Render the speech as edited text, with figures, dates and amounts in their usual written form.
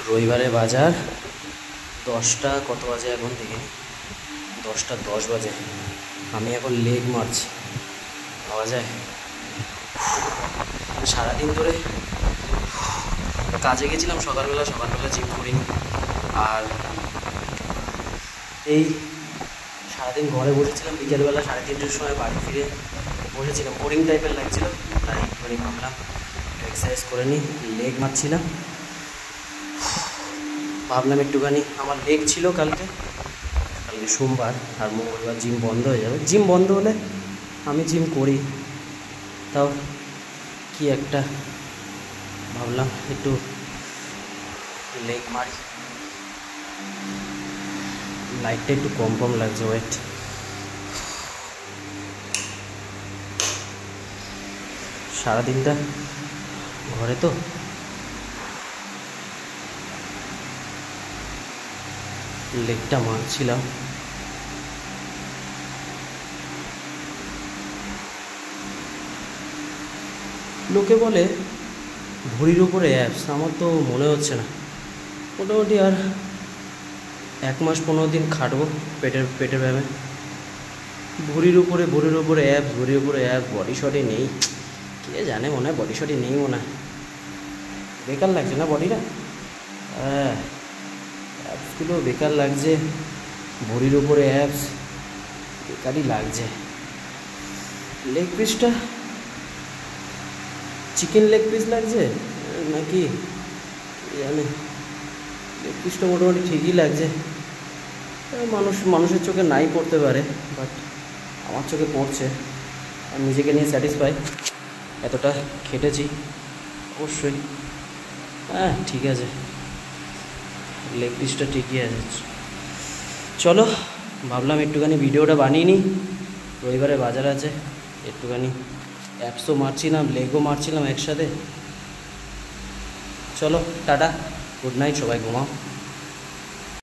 রবিবারে বাজার 10টা কত বাজে এখন দেখিনি, 10টা 10 বাজে। আমি এখন লেগ মারছি, পাওয়া যায়। সারাদিন ধরে কাজে গেছিলাম সকালবেলা জিম করিনি, আর এই সারাদিন ঘরে বসেছিলাম। বিকেলবেলা 3:30টার সময় বাড়ি ফিরে বসেছিলাম, বোরিং টাইপের লাগছিল, তাই একটুখানি ভাবলাম এক্সারসাইজ করে নিই। লেগ মারছিলাম, ভাবলাম একটুখানি। আমার লেগ ছিল কালকে সোমবার, আর মঙ্গলবার জিম বন্ধ হয়ে যাবে। জিম বন্ধ হলে আমি জিম করি, তাও কি একটা ভাবলাম একটু লেগ মারি। লাইটটা একটু কম লাগছে, ওয়েট। সারাদিনটা ঘরে তো, লেগটা মারছিলাম। লোকে বলে ভুঁড়ির উপরে অ্যাপস, আমার তো মনে হচ্ছে না। মোটামুটি আর 1 মাস 15 দিন খাটবো পেটের ব্যায়ামে। ভুঁড়ির উপরে অ্যাপস, ভুঁড়ির উপরে অ্যাপস, বডি শডি নেই। কে জানে, মনে হয় বডি শডি নেই, মনে হয় বেকার লাগছে না বডিটা। হ্যাঁ, অ্যাপসগুলো বেকার লাগছে, ভুঁড়ির উপরে অ্যাপস বেকারই লাগছে। লেগ পিসটা চিকেন লেগ পিস লাগছে নাকি জানে, লেগ পিসটা মোটামুটি ঠিকই লাগছে। মানুষের চোখে নাই পড়তে পারে, বাট আমার চোখে পড়ছে। আমি নিজেকে নিয়ে স্যাটিসফাই, এতটা খেটেছি অবশ্যই। হ্যাঁ ঠিক আছে, লেগ পিসটা ঠিকই আছে। চলো, ভাবলাম একটুখানি ভিডিওটা বানিয়ে নিই। রবিবারে বাজার আছে, একটুখানি অ্যাপসও মারছিলাম, লেগও মারছিলাম একসাথে। চলো টাটা, গুড নাইট, সবাই ঘুমাও।